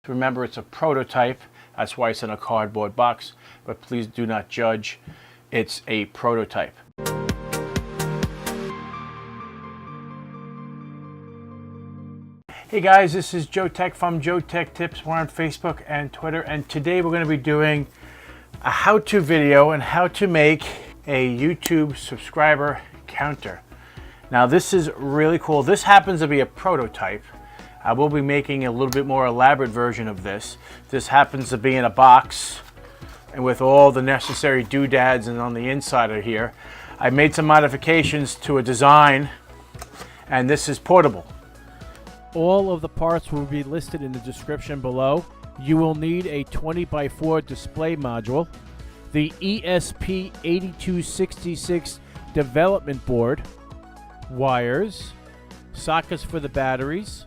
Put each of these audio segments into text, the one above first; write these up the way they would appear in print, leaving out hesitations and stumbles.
Remember, it's a prototype. That's why it's in a cardboard box, but please do not judge. It's a prototype. Hey guys, this is Joeteck from JoeteckTips. We're on Facebook and Twitter, and today we're going to be doing a how-to video on how to make a YouTube subscriber counter. Now this is really cool. This happens to be a prototype. I will be making a little bit more elaborate version of this. This happens to be in a box and with all the necessary doodads, and on the inside of here I made some modifications to a design, and this is portable. All of the parts will be listed in the description below. You will need a 20x4 display module, the ESP8266 development board, wires, sockets for the batteries,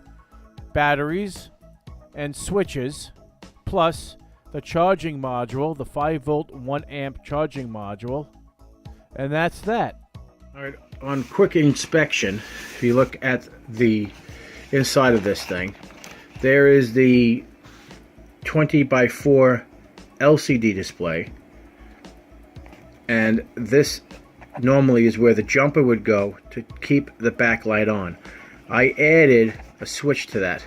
and switches, plus the charging module, the 5-volt 1-amp charging module, and that's that. All right, on quick inspection, if you look at the inside of this thing, there is the 20x4 LCD display, and this normally is where the jumper would go to keep the backlight on. I added a switch to that,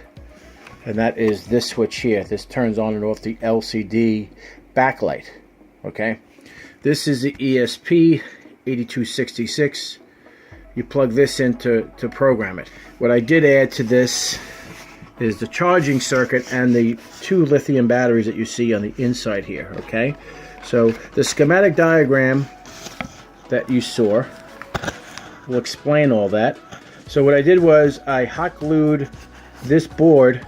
and that is this switch here. This turns on and off the LCD backlight. Okay, this is the ESP8266. You plug this in to program it. What I did add to this is the charging circuit and the 2 lithium batteries that you see on the inside here. Okay, so the schematic diagram that you saw will explain all that. So what I did was I hot glued this board.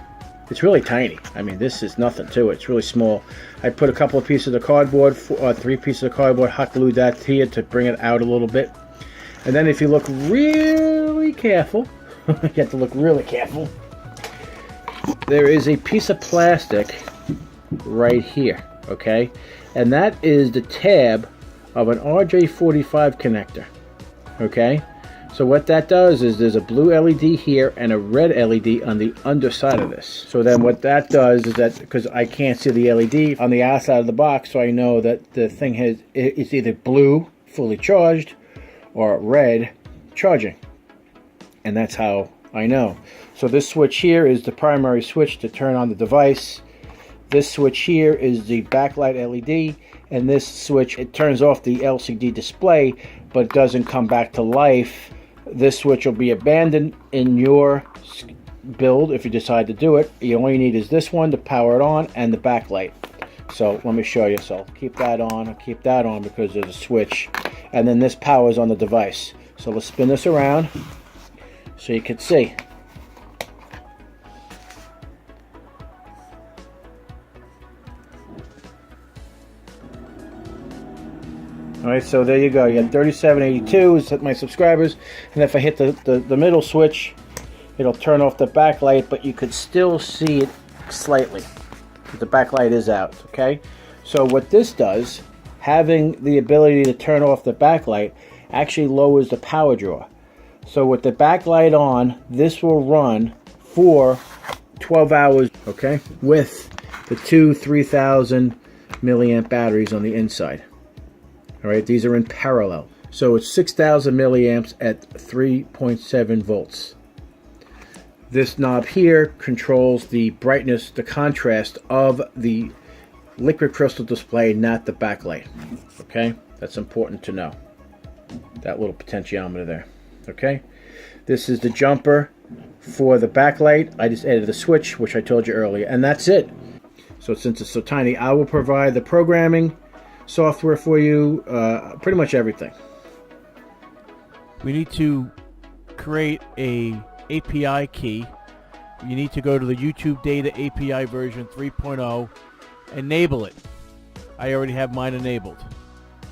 It's really tiny. I mean, this is nothing to it. It's really small. I put a couple of pieces of cardboard, 3 pieces of cardboard, hot glued that here to bring it out a little bit. And then if you look really careful, you have to look really careful, there is a piece of plastic right here, okay? And that is the tab of an RJ45 connector, okay? So what that does is there's a blue LED here and a red LED on the underside of this. So then what that does is that, because I can't see the LED on the outside of the box, so I know that the thing it's either blue, fully charged, or red, charging. And that's how I know. So this switch here is the primary switch to turn on the device. This switch here is the backlight LED, and this switch, it turns off the LCD display, but doesn't come back to life. This switch will be abandoned in your build if you decide to do it. All you need is this one to power it on and the backlight. So let me show you. So keep that on, keep that on because there's a switch, and then this powers on the device. So let's spin this around so you can see. Alright, so there you go. You got 3782 is my subscribers, and if I hit the middle switch, it'll turn off the backlight, but you could still see it slightly. The backlight is out, okay? So what this does, having the ability to turn off the backlight, actually lowers the power draw. So with the backlight on, this will run for 12 hours, okay? With the 2 3000 milliamp batteries on the inside. All right, these are in parallel. So it's 6,000 milliamps at 3.7 volts. This knob here controls the brightness, the contrast of the liquid crystal display, not the backlight. Okay, that's important to know. That little potentiometer there. Okay, this is the jumper for the backlight. I just added the switch, which I told you earlier, and that's it. So since it's so tiny, I will provide the programming software for you, pretty much everything. We need to create a API key. You need to go to the YouTube Data API version 3.0, enable it. I already have mine enabled.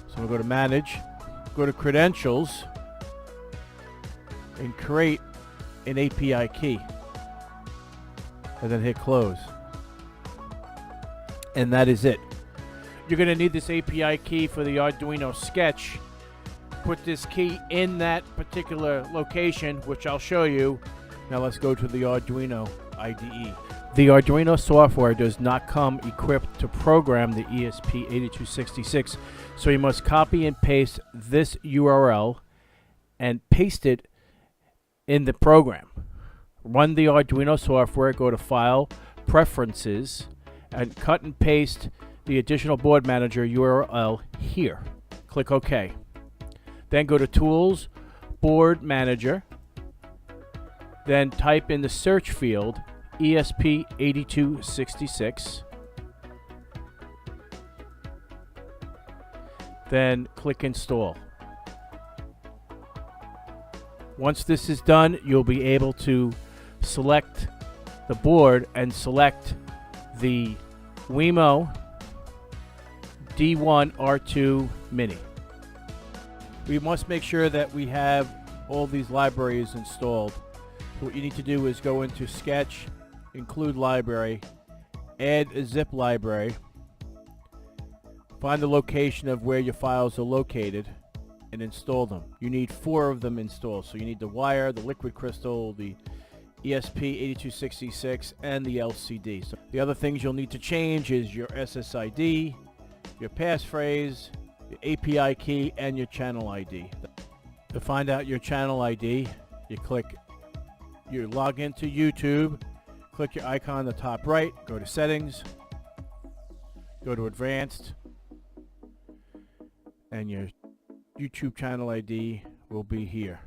So we'll go to Manage, go to Credentials, and create an API key. And then hit Close. And that is it. You're going to need this API key for the Arduino sketch. Put this key in that particular location, which I'll show you. Now let's go to the Arduino IDE. The Arduino software does not come equipped to program the ESP8266, so you must copy and paste this URL and paste it in the program. Run the Arduino software, go to File, Preferences, and cut and paste the additional board manager URL here. Click OK. Then go to Tools, Board Manager, then type in the search field ESP8266, then click Install. Once this is done, you'll be able to select the board and select the Wemo D1R2 Mini. We must make sure that we have all these libraries installed. So what you need to do is go into Sketch, Include Library, add a zip library, find the location of where your files are located, and install them. You need 4 of them installed. So you need the wire, the liquid crystal, the ESP8266, and the LCD. So the other things you'll need to change is your SSID, your passphrase, your API key, and your channel ID. To find out your channel ID, you log into YouTube, click your icon on the top right, go to Settings, go to Advanced, and your YouTube channel ID will be here.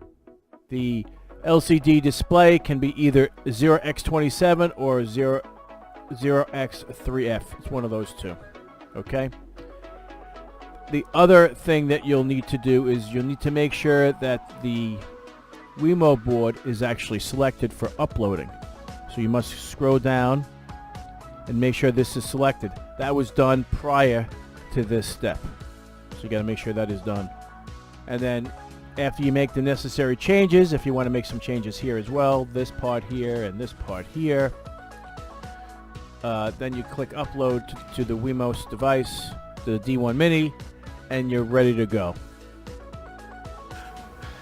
The LCD display can be either 0x27 or 0x3F. It's one of those two. Okay? The other thing that you'll need to do is you'll need to make sure that the Wemo board is actually selected for uploading. So you must scroll down and make sure this is selected. That was done prior to this step. So you got to make sure that is done. And then after you make the necessary changes, if you want to make some changes here as well, this part here and this part here, then you click Upload to the Wemos device, the D1 Mini, and you're ready to go.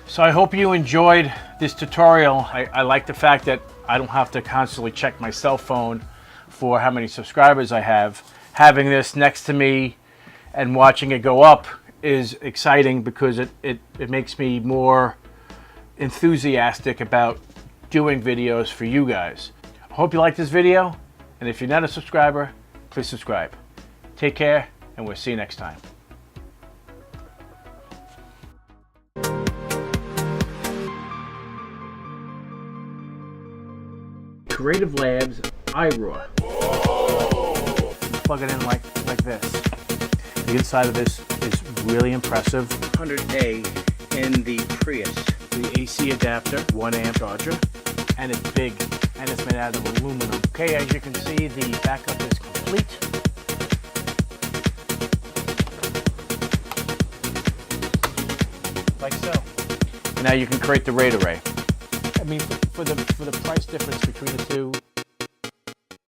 So I hope you enjoyed this tutorial. I like the fact that I don't have to constantly check my cell phone for how many subscribers I have. Having this next to me and watching it go up is exciting because it makes me more enthusiastic about doing videos for you guys. I hope you like this video, and if you're not a subscriber, please subscribe. Take care, and we'll see you next time. Creative Labs iRaw. Plug it in like this. The inside of this is really impressive. 100A in the Prius. The AC adapter, 1 amp charger, and it's big, and it's made out of aluminum. Okay, as you can see, the backup is complete. Like so. And now you can create the RAID array. I mean, for the price difference between the two,